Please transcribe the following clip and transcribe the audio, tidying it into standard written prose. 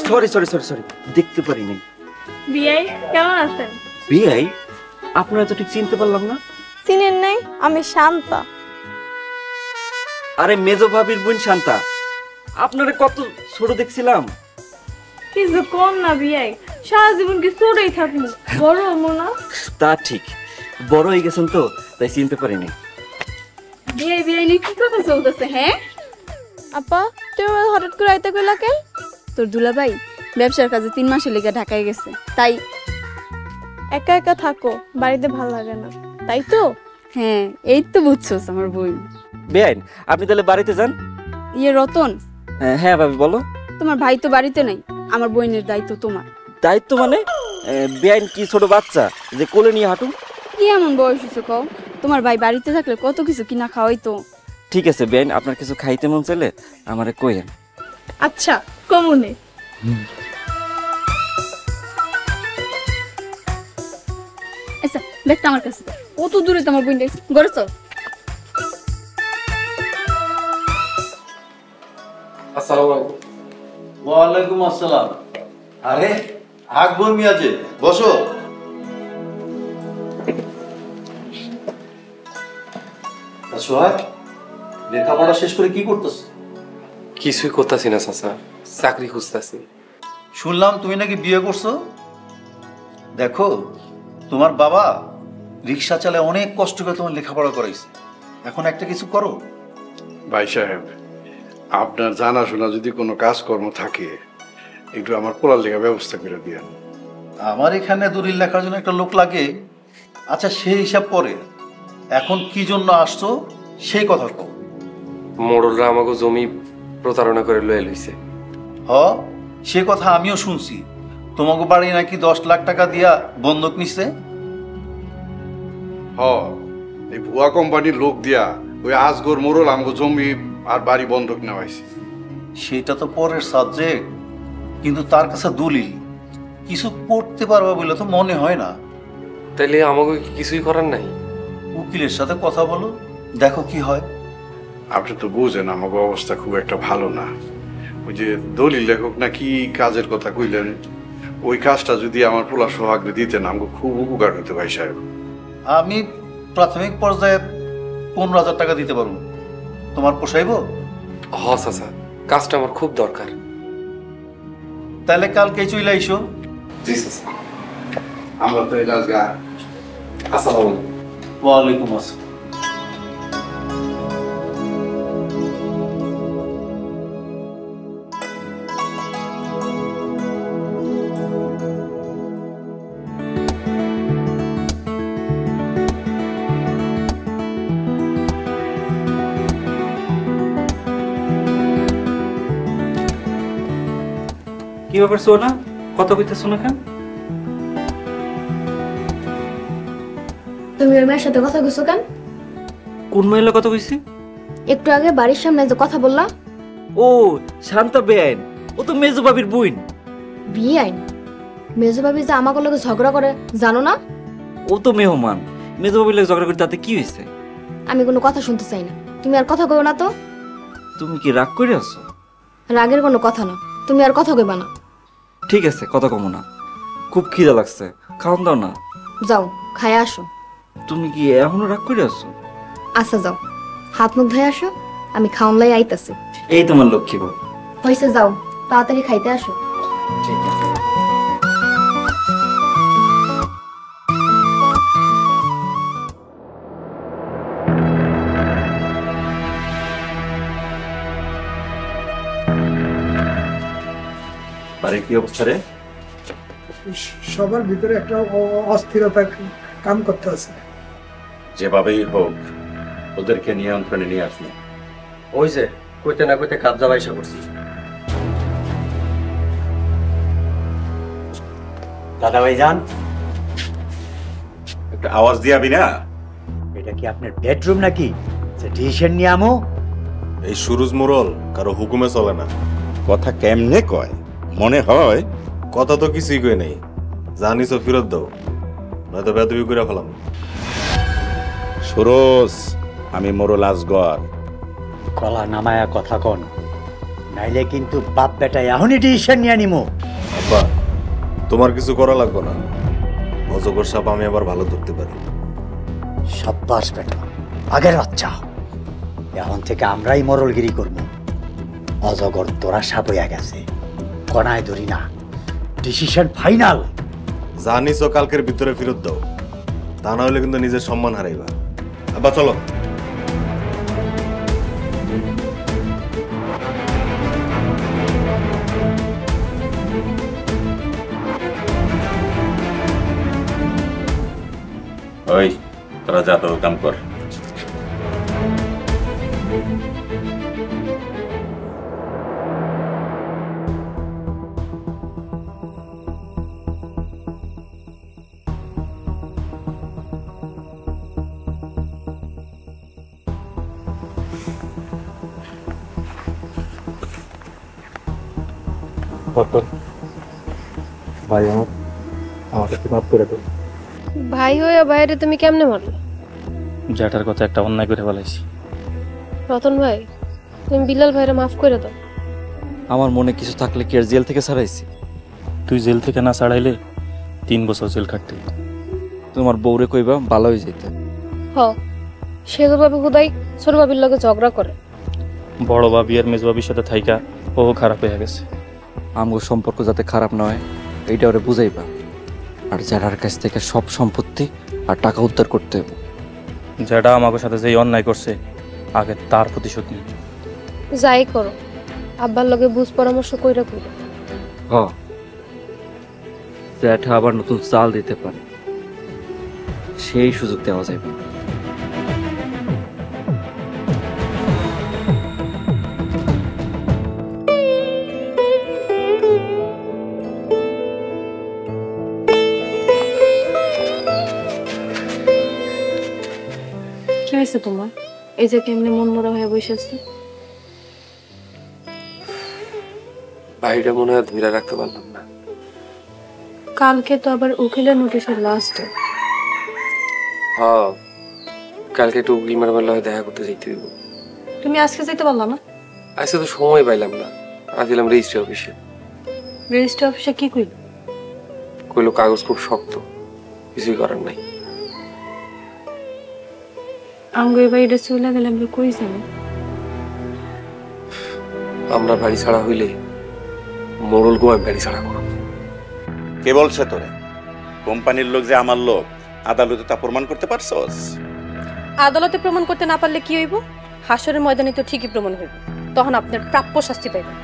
Sorry sorry sorry sorry, দেখতে পারিনি। বিআই কেমন আছেন? বিআই, আপনারা তো ঠিক চিনতে পারলাম না। চিনেন নাই? আমি শান্তা। আরে মেজো ভাবির বোন শান্তা। আপনারা কত ছোট দেখছিলাম। কিছু কম না বিআই, সারা জীবন কি ছোটই থাকবো, বড় হবো না? তা ঠিক, বড় হয়ে গেছেন তো, তাই চিনতে পারিনি। বিআই বিআই কি কথা চলতেছে? হ্যাঁ আপা, তুমি হঠাৎ করে আইতে কইলা কেন? তোর দুলাভাই ব্যবসার কাজে 3 মাসের লেগে ঢাকায় গেছে, তাই। একা একা থাকো, বাড়িতে ভালো লাগে না, তাই তো? হ্যাঁ, এই তো বুঝছস আমার বোন। বেআইন, আপনি তাহলে বাড়িতে যান। ইয়ে রতন, হ্যাঁ ভাবি বলো। তোমার ভাই তো বাড়িতে নাই, আমার বোনের দায়িত্ব তোমার। দায়িত্ব মানে? বেআইন কি ছোট বাচ্চা যে কোলে নিয়ে হাঁটুন? কি এমন বয়স হয়েছে কও? তোমার ভাই বাড়িতে থাকলে কত কিছু কিনা খাওয়াই তো। ঠিক আছে বেআইন, আপনার কিছু খাইতে মন চাইলে আমারে কইেন। আচ্ছা, কমনে। আচ্ছা, ব্যাগটা আমার কাছে দাও। কত দূরে তোমার বোন দেখছি, ঘরে চল। আসসালামু আলাইকুম। ওয়ালাইকুম আসসালাম। আরে আকবর মিয়া যে, বসো। সোহাগ, লেখাপড়া শেষ করে কি করতেছ? কিছুই করতেছি না চাচা, চাকরি খুঁজতেছি। শুনলাম তুমি নাকি বিয়ে করছো। দেখো, তোমার বাবা রিক্সা চালায় অনেক কষ্ট করে তোমার লেখাপড়া করাইছে, এখন একটা কিছু করো। ভাই সাহেব, আপনার জানাশোনা যদি কোনো কাজকর্ম থাকে একটু আমার পোলার লেখা ব্যবস্থা করে দিয়েন। আমার এখানে দলিল লেখার জন্য একটা লোক লাগে। আচ্ছা, সেই হিসাব পরে এখন কি জন্য আসছো সেই কথা কও। মোড়লরা আমাকে জমি প্রতারণা করে লয়ে লইছে। সে কথা আমিও শুনছি, তোমাকে বাড়ি নাকি 10 লাখ টাকা দিয়া বন্ধক নিছে। এই ভুয়া কোম্পানির লোক দিয়া ওই আজগর মোড়ল আমাকে জমি আর বাড়ি বন্ধক নেওয়াইছে। সেটা তো পরের সাবজেক্ট, কিন্তু তার কাছে দলিল কিছু করতে পারবা বলে তো মনে হয় না। তাইলে আমাকে কিছুই করার নাই? উকিলের সাথে কথা বলো, দেখো কি হয়। আপনি তো বুঝেন আমাকে অবস্থা খুব একটা ভালো না। ওই যে দলিল লেখক না কি কাজের কথা কইলেন, ওই কাজটা যদি আমার পোলা সোহাগরে দিতেন আমাকে খুব উপকার হতো ভাই সাহেব। আমি প্রাথমিক পর্যায়ে 15,000 টাকা দিতে পারবো, তোমার পোষাইব? হ চাচা, কাজটা আমার খুব দরকার। তাহলে কালকেই চলে আইসো। জি চাচা। আমরা তো এই রাজগা। আসসালামু আলাইকুম। ওয়ালাইকুম আসসালাম। কি ব্যাপার সোনা, কত কইতেছো না কেন? তুমি ওই মেয়ের সাথে কথা কইছো কেন? কোন মহিলা কথা কইছি? একটু আগে বাড়ির সামনে যে কথা বললা। ও শান্তা বেআইন, ও তো মেজো ভাবির বোন। বিআইন? মেজো ভাবি যে আমাকে লগে ঝগড়া করে জানো না? ও তো মেহমান, মেজো ভাবির লগে ঝগড়া করে তাতে কি হয়েছে? আমি কোনো কথা শুনতে চাই না, তুমি আর কথা কইও না তো। তুমি কি রাগ করে আছো? রাগের কোনো কথা না, তুমি আর কথা কইবা না। ঠিক আছে, কথা কমো না। খুব খিদা লাগছে, খাওন দাও না। যাও খায় আসো। তুমি কি এখনো রাগ করে আছো? আচ্ছা যাও, হাত মুখ ধুয়ে আসো, আমি খাওন লাই আইতাছি। এই তোমার লক্ষ্মী বউ। হইছে, যাও তাড়াতাড়ি খাইতে আসো। ঠিক আছে। বাড়ির কি অবস্থা রে? সবার ভিতরে একটা অস্থিরতা কাম করতে আছে। যেভাবেই হোক ওদেরকে নিয়ন্ত্রণে নিয়ে আসুন। ওই যে কইতে না কইতে কাবজা বাইসা করছি। দাদা ভাইজান, একটা আওয়াজ দিয়াবি না? এটা কি আপনার বেডরুম নাকি যে ডিসিশন নিয়ে আমো? এই সুরজ মোড়ল কারো হুকুমে চলে না। কথা কেমনে কয় মনে হয় কথা তো কিছুই কই নাই। জানিস ফেরত দাও, নয়তো বেদবি করে ফেলাম। সুরজ, আমি মোড়ল আজগর। গলা নামায়া কথা কন, নাইলে কিন্তু বাপ বেটা এখনই ডিসিশন নিয়ে নিমো। আব্বা তোমার কিছু করা লাগবে না, অজগর সাপ আমি আবার ভালো ধরতে পারি। সাব্বাস বেটা, আগের বাচ্চা। এখন থেকে আমরাই মরলগিরি করবো। অজগর তোরা সাপ হইয়া গেছে, কণায় ধরি না। Decision final. জানিস কালকের ভিতরে ফেরত দাও, তা না হলে কিন্তু নিজের সম্মান হারাইবা। আব্বা চলো। ওই তোরা যা তোর কাম কর। ভাই আমাকে একটু মাফ করে দাও। ভাই হয়ে বাইরে তুমি কেমনে মারলে? জ্যাঠার কথা একটা অন্যায় করে ফেলাইছি। রতন ভাই, তুমি বিলাল ভাইরে মাফ করে দাও। আমার মনে কিছু থাকলে কি আর জেল থেকে ছাড়াইছি? তুই জেল থেকে না ছাড়াইলে 3 বছর জেল কাটতে। তোমার বউরে কইবা ভালো হয়ে যেতে। হ, সে তো ভাবে খুদাই ছোট ভাবির লগে ঝগড়া করে। বড় ভাবি আর মেজ ভাবির সাথে থাইকা ও খারাপ হয়ে গেছে। আমগো সম্পর্ক যাতে খারাপ না হয় এইটা ওরে বুঝাইবা। আর যারার কাছ থেকে সব সম্পত্তি আর টাকা উদ্ধার করতে হবে। যেটা আমাকে সাথে যেই অন্যায় করছে আগে তার প্রতিশোধ নিই। যাই করো, আব্বার লগে বুঝ পরামর্শ কইরা কইরা। হ, জ্যাঠা আবার নতুন চাল দিতে পারে, সেই সুযোগ দেওয়া যাবে। কি হয়েছে তোমার? এই যে কেমনে মন মরা হয়ে বসে আছে? বাড়িটা মনে হয় ধরে রাখতে পারলাম না। কালকে তো আবার উকিলের নোটিশের লাস্ট। হ্যাঁ, কালকে একটু উকিল ম্যাডামের দেখা করতে যাইতে দিব। তুমি আজকে যেতে পারলা না? আজকে তো সময় পাইলাম না। আসলাম রেজিস্ট্রি অফিসে। রেজিস্ট্রি অফিসে কি কইল? কইলো কাগজ খুব শক্ত, কিছুই করার নাই। আমগো এই বাড়িটা চলে গেলে আমরা কই যাবো? আমরা বাড়ি ছাড়া হইলে মোড়ল গোয়া বাড়ি ছাড়া করো। কে বলছে তোরে? কোম্পানির লোক যে আমার লোক, আদালতে তা প্রমাণ করতে পারছস? আদালতে প্রমাণ করতে না পারলে কি হইব? হাসরের ময়দানে তো ঠিকই প্রমাণ হইব, তখন আপনার প্রাপ্য শাস্তি পাইবেন।